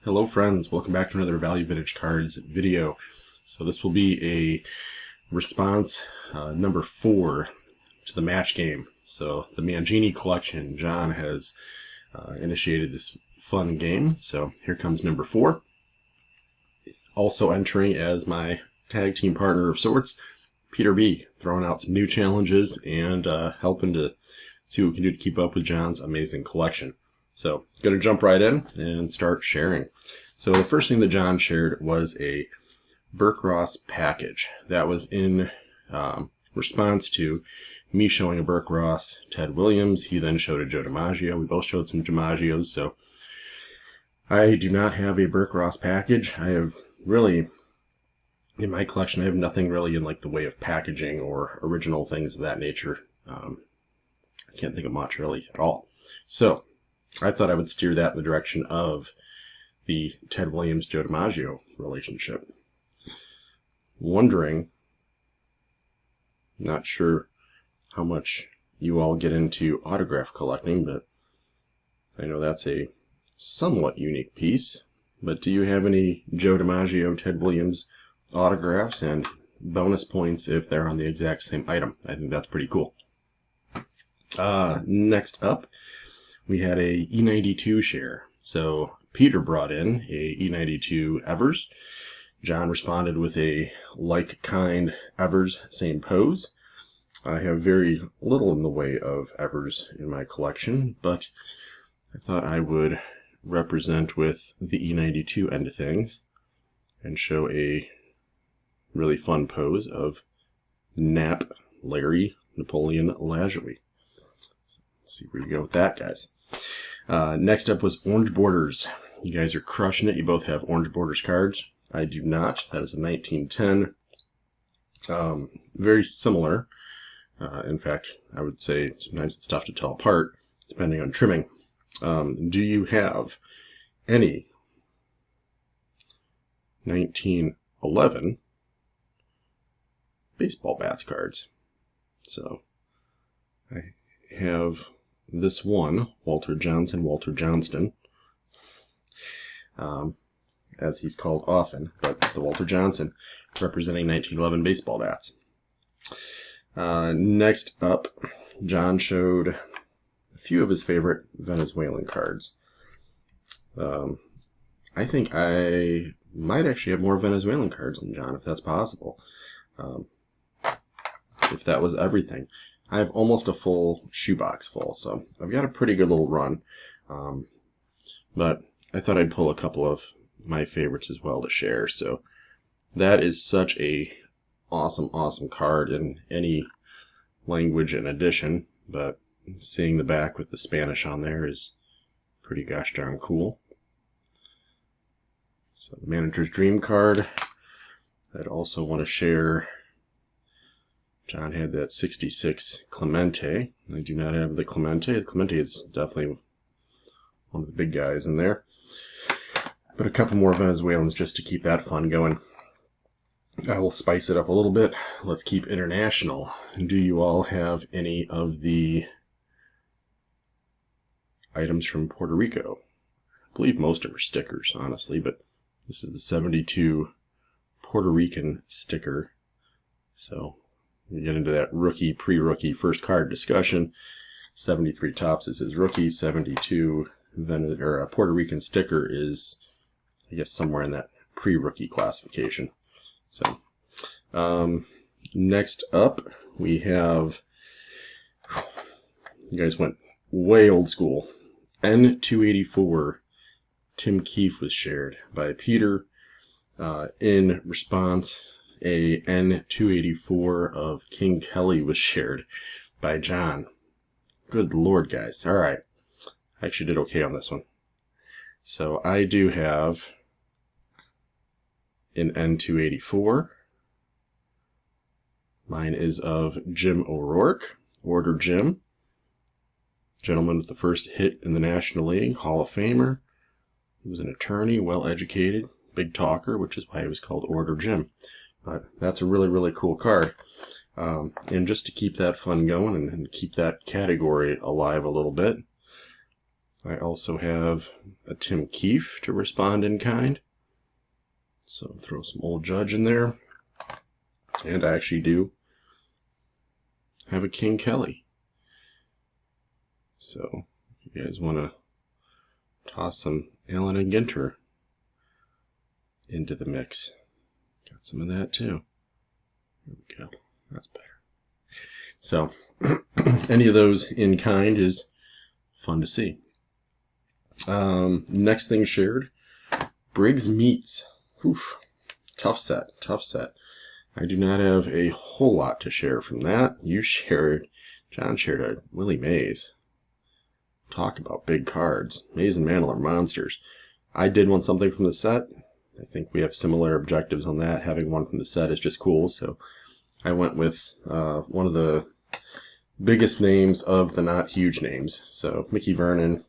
Hello friends, welcome back to another Value Vintage Cards video. So this will be a response number 4 to the match game. So the Mangini collection, John has initiated this fun game. So here comes number 4. Also entering as my tag team partner of sorts, Peter B, throwing out some new challenges and helping to see what we can do to keep up with John's amazing collection. So, going to jump right in and start sharing. So the first thing that John shared was a Burke Ross package. That was in response to me showing a Burke Ross Ted Williams. He then showed a Joe DiMaggio. We both showed some DiMaggios. So I do not have a Burke Ross package. I have really, in my collection, I have nothing really in like the way of packaging or original things of that nature. I can't think of much really at all. So I thought I would steer that in the direction of the Ted Williams-Joe DiMaggio relationship. Wondering, not sure how much you all get into autograph collecting, but I know that's a somewhat unique piece. But do you have any Joe DiMaggio, Ted Williams autographs, and bonus points if they're on the exact same item? I think that's pretty cool. Next up, we had a E92 share. So Peter brought in a E92 Evers. John responded with a like-kind Evers, same pose. I have very little in the way of Evers in my collection, but I thought I would represent with the E92 end of things and show a really fun pose of Nap Larry Napoleon Lajoie. Let's see where you go with that, guys. Next up was Orange Borders. You guys are crushing it. You both have Orange Borders cards. I do not. That is a 1910. Very similar. In fact, I would say sometimes it's tough to tell apart, depending on trimming. Do you have any 1911 baseball bats cards? So I have this one, Walter Johnson, Walter Johnston, as he's called often, but the Walter Johnson representing 1911 baseball bats. Next up, John showed a few of his favorite Venezuelan cards. I think I might actually have more Venezuelan cards than John, if that's possible. If that was everything. I have almost a full shoebox full, so I've got a pretty good little run. But I thought I'd pull a couple of my favorites as well to share. So that is such a awesome card in any language and edition, but seeing the back with the Spanish on there is pretty gosh darn cool. So the Manager's Dream card. I'd also want to share. John had that 66 Clemente. I do not have the Clemente. The Clemente is definitely one of the big guys in there. But a couple more Venezuelans just to keep that fun going. I will spice it up a little bit. Let's keep international. Do you all have any of the items from Puerto Rico? I believe most of them are stickers, honestly, but this is the 72 Puerto Rican sticker. So we get into that rookie, pre-rookie, first card discussion. 73 Topps is his rookie. 72 Puerto Rican sticker is, I guess, somewhere in that pre-rookie classification. So next up, we have, you guys went way old school. N284 Tim Keefe was shared by Peter. In response, a N284 of King Kelly was shared by John. Good lord, guys. Alright. I actually did okay on this one. So I do have an N284. Mine is of Jim O'Rourke, Order Jim. Gentleman with the first hit in the National League, Hall of Famer. He was an attorney, well-educated, big talker, which is why he was called Order Jim. But that's a really cool card. And just to keep that fun going and keep that category alive a little bit, I also have a Tim Keefe to respond in kind. So throw some Old Judge in there. And I actually do have a King Kelly. So if you guys want to toss some Allen and Ginter into the mix, got some of that too. There we go. That's better. So any of those in kind is fun to see. Next thing shared, Briggs Meats. Oof. Tough set. I do not have a whole lot to share from that. John shared a Willie Mays. Talk about big cards. Mays and Mantle are monsters. I did want something from the set. I think we have similar objectives on that. Having one from the set is just cool, so I went with one of the biggest names of the not huge names. So Mickey Vernon,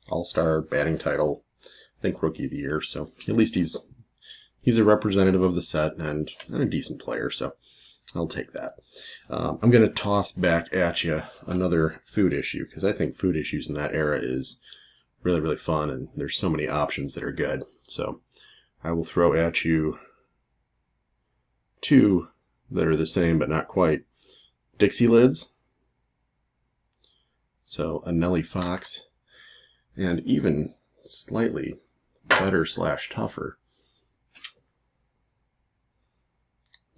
all-star batting title, I think Rookie of the Year. So at least he's a representative of the set and a decent player, so I'll take that. I'm going to toss back at you another food issue, because I think food issues in that era is really, really fun, and there's so many options that are good. So I will throw at you two that are the same but not quite. Dixie lids. So a Nellie Fox, and even slightly better / tougher.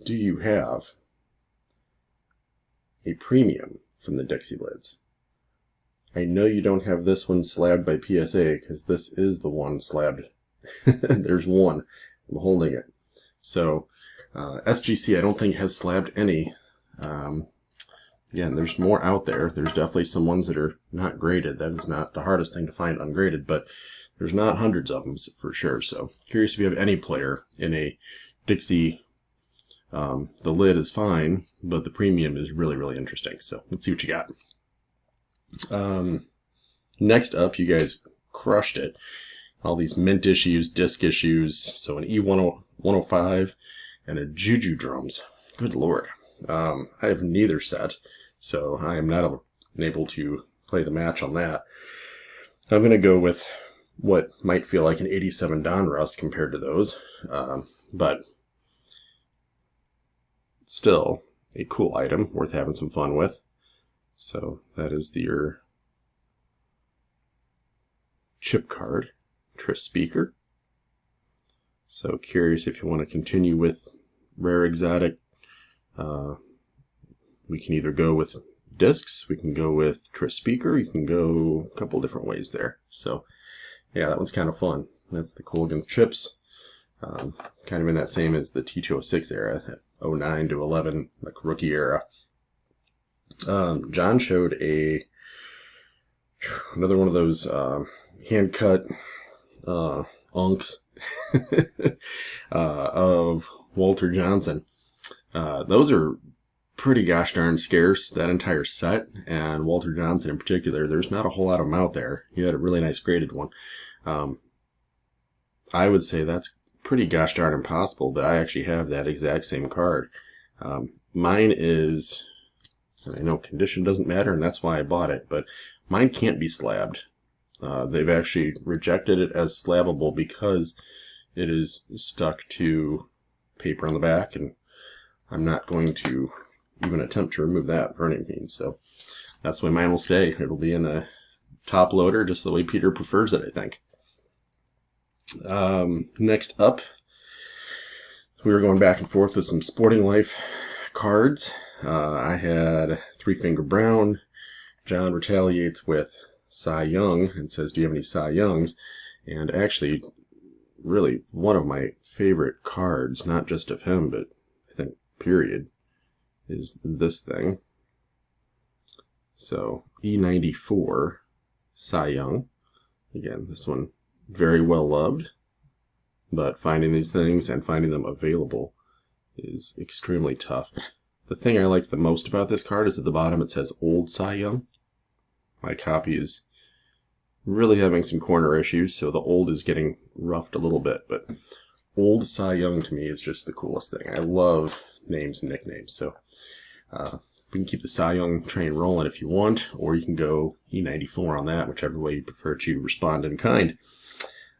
Do you have a premium from the Dixie lids? I know you don't have this one slabbed by PSA, because this is the one slabbed. There's one. I'm holding it. So SGC I don't think has slabbed any. Again, there's more out there. There's definitely some ones that are not graded. That is not the hardest thing to find ungraded, but there's not hundreds of them for sure. So curious if you have any player in a Dixie. The lid is fine, but the premium is really, really interesting. So let's see what you got. Next up, you guys crushed it. All these mint issues, disc issues. So an E105 and a Juju Drums. Good Lord. I have neither set, so I am not able to play the match on that. I'm going to go with what might feel like an 87 Donruss compared to those, but still a cool item worth having some fun with. So that is your chip card, Tris Speaker. So curious if you want to continue with rare exotic. We can either go with discs, we can go with Tris Speaker, you can go a couple different ways there. So yeah, that one's kind of fun. That's the Colgan's chips. Kind of in that same as the T206 era, 09 to 11, like rookie era. John showed another one of those hand cut unks of Walter Johnson. Those are pretty gosh darn scarce, that entire set, and Walter Johnson in particular. There's not a whole lot of them out there. He had a really nice graded one. I would say that's pretty gosh darn impossible, but I actually have that exact same card. Mine is, I know condition doesn't matter, and that's why I bought it, but mine can't be slabbed. They've actually rejected it as slabbable because it is stuck to paper on the back, and I'm not going to even attempt to remove that for any means. So that's why mine will stay. It'll be in a top loader, just the way Peter prefers it, I think. Next up, we were going back and forth with some Sporting Life cards. I had Three Finger Brown. John retaliates with Cy Young and says, do you have any Cy Youngs? And actually, really, one of my favorite cards, not just of him, but I think period, is this thing. So E94 Cy Young. Again, this one very well loved, but finding these things and finding them available is extremely tough. The thing I like the most about this card is at the bottom it says Old Cy Young. My copy is really having some corner issues, so the old is getting roughed a little bit, but Old Cy Young to me is just the coolest thing. I love names and nicknames, so We can keep the Cy Young train rolling if you want, or you can go E94 on that, whichever way you prefer to respond in kind.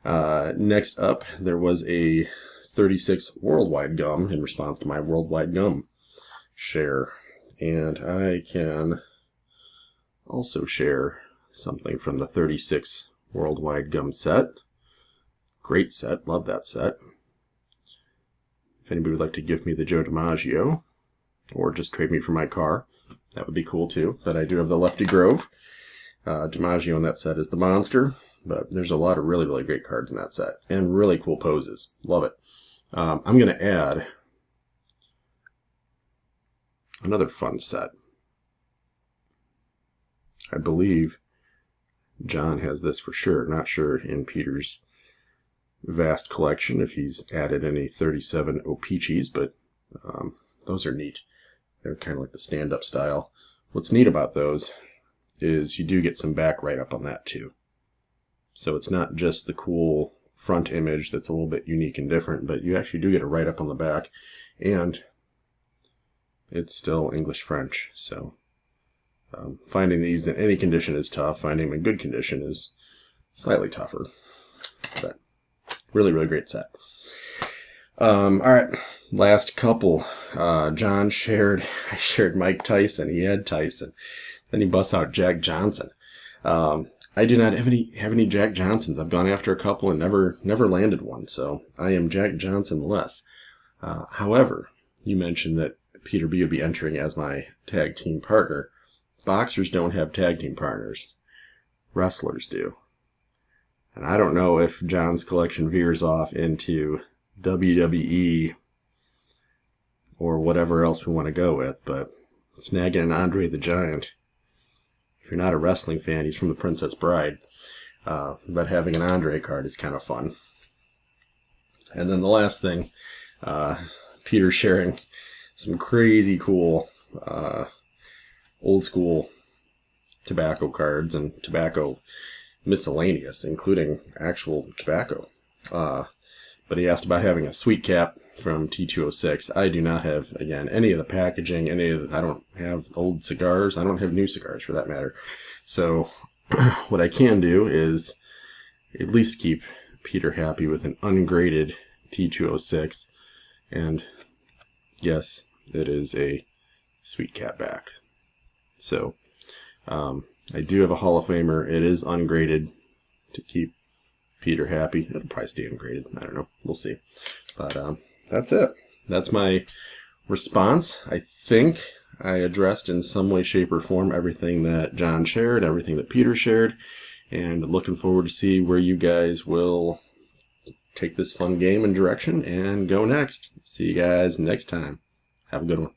Next up, there was a 36 Worldwide Gum in response to my Worldwide Gum share. And I can also share something from the 36 Worldwide Gum set. Great set, love that set. If anybody would like to give me the Joe DiMaggio, or just trade me for my car, that would be cool too. But I do have the Lefty Grove. DiMaggio in that set is the monster, but there's a lot of really, really great cards in that set, and really cool poses. Love it. I'm going to add another fun set. I believe John has this for sure. Not sure in Peter's vast collection if he's added any 37 O-Pee-Chees, but those are neat. They're kind of like the stand-up style. What's neat about those is you do get some back write-up on that too. So it's not just the cool front image that's a little bit unique and different, but you actually do get a write-up on the back, and it's still English-French. So finding these in any condition is tough. Finding them in good condition is slightly tougher. But really, really great set. All right, last couple. John shared, I shared Mike Tyson. He had Tyson. Then he busts out Jack Johnson. I do not have any Jack Johnsons. I've gone after a couple and never landed one. So I am Jack Johnson less. However, you mentioned that Peter B would be entering as my tag team partner. Boxers don't have tag team partners. Wrestlers do. And I don't know if John's collection veers off into WWE or whatever else we want to go with, but snagging an Andre the Giant, if you're not a wrestling fan, he's from The Princess Bride, but having an Andre card is kind of fun. And then the last thing, Peter sharing some crazy cool old school tobacco cards and tobacco miscellaneous, including actual tobacco. But he asked about having a sweet cap from T206. I do not have, again, any of the packaging, I don't have old cigars. I don't have new cigars for that matter. So what I can do is at least keep Peter happy with an ungraded T206. And yes, it is a sweet cap back. So I do have a Hall of Famer. It is ungraded to keep Peter happy. It'll probably stay ungraded. I don't know. We'll see. But that's it. That's my response. I think I addressed in some way, shape, or form everything that John shared, everything that Peter shared, and looking forward to see where you guys will take this fun game and direction and go next. See you guys next time. Have a good one.